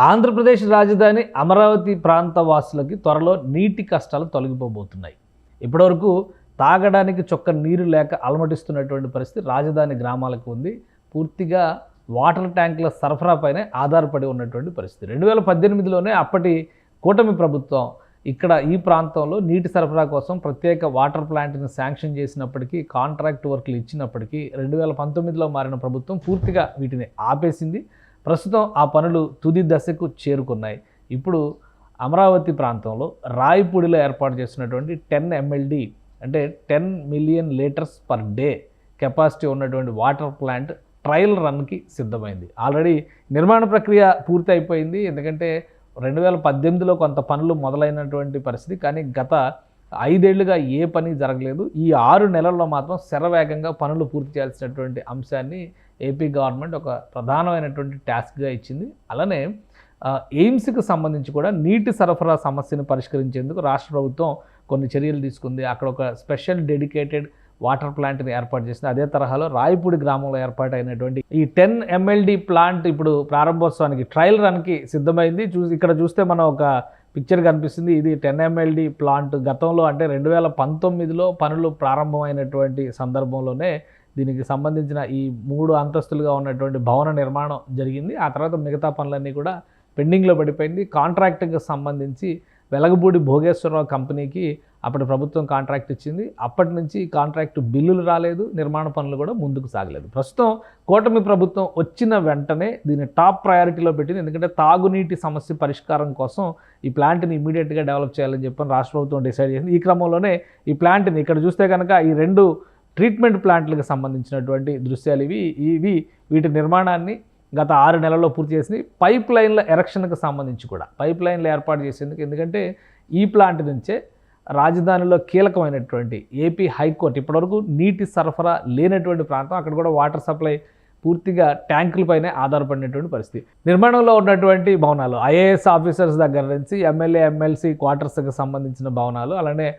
ఆంధ్రప్రదేశ్ రాజధాని అమరావతి ప్రాంత వాసులకి త్వరలో నీటి కష్టాలు తొలగిపోబోతున్నాయి. ఇప్పటివరకు తాగడానికి చొక్క నీరు లేక అలమటిస్తున్నటువంటి పరిస్థితి రాజధాని గ్రామాలకు ఉంది. పూర్తిగా వాటర్ ట్యాంకుల సరఫరాపైనే ఆధారపడి ఉన్నటువంటి పరిస్థితి. 2018లోనే అప్పటి కూటమి ప్రభుత్వం ఇక్కడ ఈ ప్రాంతంలో నీటి సరఫరా కోసం ప్రత్యేక వాటర్ ప్లాంట్ని శాంక్షన్ చేసినప్పటికీ, కాంట్రాక్ట్ వర్క్లు ఇచ్చినప్పటికీ 2019లో మారిన ప్రభుత్వం పూర్తిగా వీటిని ఆపేసింది. ప్రస్తుతం ఆ పనులు తుది దశకు చేరుకున్నాయి. ఇప్పుడు అమరావతి ప్రాంతంలో రాయపూడిలో ఏర్పాటు చేసినటువంటి 10 MLD అంటే 10 million litres per day capacity ఉన్నటువంటి వాటర్ ప్లాంట్ ట్రయల్ రన్కి సిద్ధమైంది. ఆల్రెడీ నిర్మాణ ప్రక్రియ పూర్తి అయిపోయింది. ఎందుకంటే 2018లో కొంత పనులు మొదలైనటువంటి పరిస్థితి, కానీ గత 5 ఏళ్లుగా ఏ పని జరగలేదు. ఈ 6 నెలల్లో మాత్రం శరవేగంగా పనులు పూర్తి చేయాల్సినటువంటి అంశాన్ని ఏపీ గవర్నమెంట్ ఒక ప్రధానమైనటువంటి టాస్క్గా ఇచ్చింది. అలానే ఎయిమ్స్కి సంబంధించి కూడా నీటి సరఫరా సమస్యను పరిష్కరించేందుకు రాష్ట్ర ప్రభుత్వం కొన్ని చర్యలు తీసుకుంది. అక్కడ ఒక స్పెషల్ డెడికేటెడ్ వాటర్ ప్లాంట్ని ఏర్పాటు చేసింది. అదే తరహాలో రాయపూడి గ్రామంలో ఏర్పాటైనటువంటి ఈ 10 MLD ప్లాంట్ ఇప్పుడు ప్రారంభోత్సవానికి ట్రయల్ రన్కి సిద్ధమైంది. ఇక్కడ చూస్తే మనం ఒక పిక్చర్ కనిపిస్తుంది. ఇది 10 MLD ప్లాంట్ గతంలో అంటే 2019లో పనులు ప్రారంభమైనటువంటి సందర్భంలోనే దీనికి సంబంధించిన ఈ 3 అంతస్తులుగా ఉన్నటువంటి భవన నిర్మాణం జరిగింది. ఆ తర్వాత మిగతా పనులన్నీ కూడా పెండింగ్లో పడిపోయింది. కాంట్రాక్ట్కి సంబంధించి వెలగపూడి భోగేశ్వరరావు కంపెనీకి అప్పటి ప్రభుత్వం కాంట్రాక్ట్ ఇచ్చింది. అప్పటి నుంచి కాంట్రాక్ట్ బిల్లులు రాలేదు, నిర్మాణ పనులు కూడా ముందుకు సాగలేదు. ప్రస్తుతం కూటమి ప్రభుత్వం వచ్చిన వెంటనే దీన్ని టాప్ ప్రయారిటీలో పెట్టింది. ఎందుకంటే తాగునీటి సమస్య పరిష్కారం కోసం ఈ ప్లాంట్ని ఇమీడియట్గా డెవలప్ చేయాలని చెప్పని రాష్ట్ర ప్రభుత్వం డిసైడ్ చేసింది. ఈ క్రమంలోనే ఈ ప్లాంట్ని ఇక్కడ చూస్తే కనుక ఈ 2 ట్రీట్మెంట్ ప్లాంట్లకు సంబంధించినటువంటి దృశ్యాలు వీటి నిర్మాణాన్ని గత 6 నెలల్లో పూర్తి చేసింది. పైప్ లైన్ల ఎరెక్షన్కి సంబంధించి కూడా పైప్ లైన్లు ఏర్పాటు చేసేందుకు, ఎందుకంటే ఈ ప్లాంట్ నుంచే రాజధానిలో కీలకమైనటువంటి ఏపీ హైకోర్టు ఇప్పటివరకు నీటి సరఫరా లేనటువంటి ప్రాంతం, అక్కడ కూడా వాటర్ సప్లై పూర్తిగా ట్యాంకులపైనే ఆధారపడినటువంటి పరిస్థితి. నిర్మాణంలో ఉన్నటువంటి భవనాలు IAS ఆఫీసర్స్ దగ్గర నుంచి MLA MLC క్వార్టర్స్కి సంబంధించిన భవనాలు, అలానే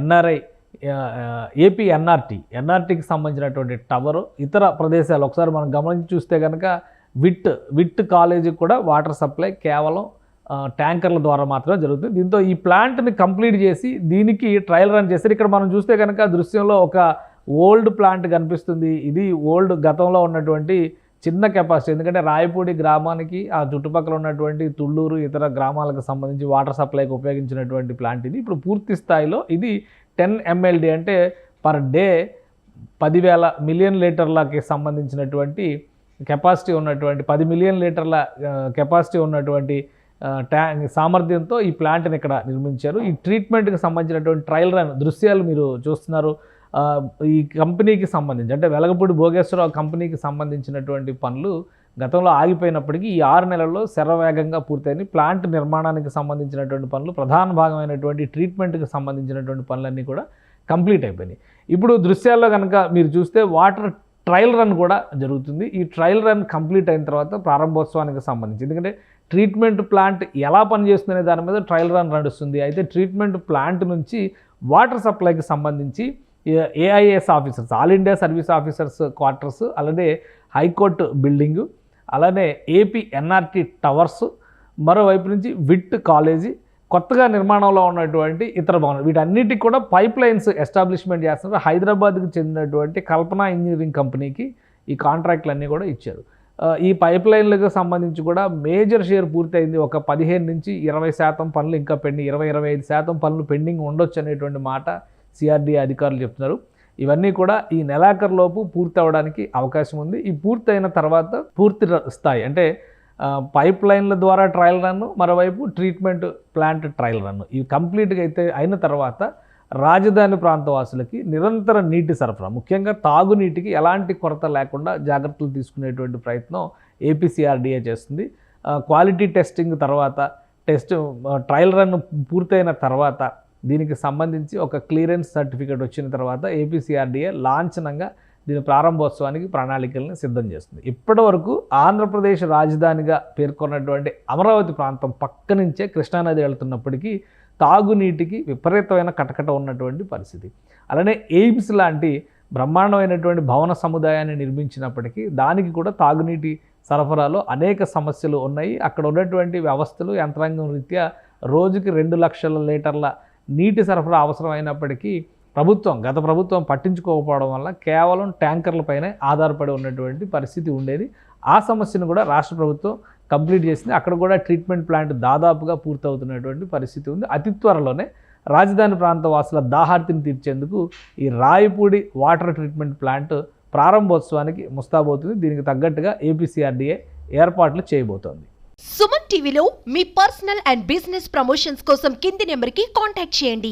NRI ఏపీ ఎన్ఆర్టీకి సంబంధించినటువంటి టవరు, ఇతర ప్రదేశాలు ఒకసారి మనం గమనించి చూస్తే కనుక విట్ కాలేజీకి కూడా వాటర్ సప్లై కేవలం ట్యాంకర్ల ద్వారా మాత్రమే జరుగుతుంది. దీంతో ఈ ప్లాంట్ని కంప్లీట్ చేసి దీనికి ట్రయల్ రన్ చేస్తారు. ఇక్కడ మనం చూస్తే కనుక దృశ్యంలో ఒక ఓల్డ్ ప్లాంట్ కనిపిస్తుంది. ఇది ఓల్డ్ గతంలో ఉన్నటువంటి చిన్న కెపాసిటీ, ఎందుకంటే రాయపూడి గ్రామానికి ఆ చుట్టుపక్కల ఉన్నటువంటి తుళ్ళూరు ఇతర గ్రామాలకు సంబంధించి వాటర్ సప్లైకి ఉపయోగించినటువంటి ప్లాంట్ ఇది. ఇప్పుడు పూర్తి స్థాయిలో ఇది 10 MLD అంటే పర్ డే 10,000 మిలియన్ లీటర్లకి సంబంధించినటువంటి కెపాసిటీ ఉన్నటువంటి 10 మిలియన్ లీటర్ల కెపాసిటీ ఉన్నటువంటి సామర్థ్యంతో ఈ ప్లాంట్ని ఇక్కడ నిర్మించారు. ఈ ట్రీట్మెంట్కి సంబంధించినటువంటి ట్రయల్ రన్ దృశ్యాలు మీరు చూస్తున్నారు. ఈ కంపెనీకి సంబంధించి అంటే వెలగపూడి భోగేశ్వరరావు కంపెనీకి సంబంధించినటువంటి పనులు గతంలో ఆగిపోయినప్పటికీ ఈ 6 నెలల్లో శరవేగంగా పూర్తయింది. ప్లాంట్ నిర్మాణానికి సంబంధించినటువంటి పనులు, ప్రధాన భాగమైనటువంటి ట్రీట్మెంట్కి సంబంధించినటువంటి పనులన్నీ కూడా కంప్లీట్ అయిపోయినాయి. ఇప్పుడు దృశ్యాల్లో కనుక మీరు చూస్తే వాటర్ ట్రయల్ రన్ కూడా జరుగుతుంది. ఈ ట్రయల్ రన్ కంప్లీట్ అయిన తర్వాత ప్రారంభోత్సవానికి సంబంధించి, ఎందుకంటే ట్రీట్మెంట్ ప్లాంట్ ఎలా పనిచేస్తుందనే దాని మీద ట్రయల్ రన్ నడుస్తుంది. అయితే ట్రీట్మెంట్ ప్లాంట్ నుంచి వాటర్ సప్లైకి సంబంధించి AIS officers, all India service officers quarters, అలానే హైకోర్టు బిల్డింగు, అలానే ఏపీ NRT టవర్స్, మరోవైపు నుంచి విట్ కాలేజీ, కొత్తగా నిర్మాణంలో ఉన్నటువంటి ఇతర భవనాలు, వీటన్నిటికి కూడా పైప్ లైన్స్ ఎస్టాబ్లిష్మెంట్ చేస్తున్నారు. హైదరాబాద్కి చెందినటువంటి కల్పన ఇంజనీరింగ్ కంపెనీకి ఈ కాంట్రాక్ట్లన్నీ కూడా ఇచ్చారు. ఈ పైప్ లైన్లకు సంబంధించి కూడా మేజర్ షేర్ పూర్తయింది. ఒక 15 నుంచి 20% పనులు ఇంకా పెండింగ్, 20-25% పనులు పెండింగ్ ఉండొచ్చు అనేటువంటి మాట CRDA అధికారులు చెప్తున్నారు. ఇవన్నీ కూడా ఈ నెలాఖరులోపు పూర్తి అవ్వడానికి అవకాశం ఉంది. ఈ పూర్తయిన తర్వాత పూర్తి స్థాయి అంటే పైప్ లైన్ల ద్వారా ట్రయల్ రన్ను, మరోవైపు ట్రీట్మెంట్ ప్లాంట్ ట్రయల్ రన్ను, ఇవి కంప్లీట్గా అయితే అయిన తర్వాత రాజధాని ప్రాంత వాసులకి నిరంతర నీటి సరఫరా, ముఖ్యంగా తాగునీటికి ఎలాంటి కొరత లేకుండా జాగ్రత్తలు తీసుకునేటువంటి ప్రయత్నం ఏపీ CRDA చేస్తుంది. క్వాలిటీ టెస్టింగ్ తర్వాత ట్రయల్ రన్ పూర్తయిన తర్వాత దీనికి సంబంధించి ఒక క్లియరెన్స్ సర్టిఫికేట్ వచ్చిన తర్వాత ఏపీ CRDA లాంఛనంగా దీని ప్రారంభోత్సవానికి ప్రణాళికలను సిద్ధం చేస్తుంది. ఇప్పటి వరకు ఆంధ్రప్రదేశ్ రాజధానిగా పేర్కొన్నటువంటి అమరావతి ప్రాంతం పక్క నుంచే కృష్ణానది వెళ్తున్నప్పటికీ తాగునీటికి విపరీతమైన కటకట ఉన్నటువంటి పరిస్థితి. అలానే ఎయిమ్స్ లాంటి బ్రహ్మాండమైనటువంటి భవన సముదాయాన్ని నిర్మించినప్పటికీ దానికి కూడా తాగునీటి సరఫరాలో అనేక సమస్యలు ఉన్నాయి. అక్కడ ఉన్నటువంటి వ్యవస్థలు యంత్రాంగం రీత్యా రోజుకి 2 లక్షల లీటర్ల నీటి సరఫరా అవసరమైనప్పటికీ గత ప్రభుత్వం పట్టించుకోకపోవడం వల్ల కేవలం ట్యాంకర్లపైనే ఆధారపడి ఉన్నటువంటి పరిస్థితి ఉండేది. ఆ సమస్యను కూడా రాష్ట్ర ప్రభుత్వం కంప్లీట్ చేసింది. అక్కడ కూడా ట్రీట్మెంట్ ప్లాంట్ దాదాపుగా పూర్తవుతున్నటువంటి పరిస్థితి ఉంది. అతి త్వరలోనే రాజధాని ప్రాంత వాసుల దాహార్తిని తీర్చేందుకు ఈ రాయపూడి వాటర్ ట్రీట్మెంట్ ప్లాంట్ ప్రారంభోత్సవానికి ముస్తాబవుతుంది. దీనికి తగ్గట్టుగా ఏపీసీఆర్డీఏ ఏర్పాట్లు చేయబోతోంది. సుమన్ టీవీలో మీ పర్సనల్ అండ్ బిజినెస్ ప్రమోషన్స్ కోసం కింది నెంబర్కి కాంటాక్ట్ చేయండి.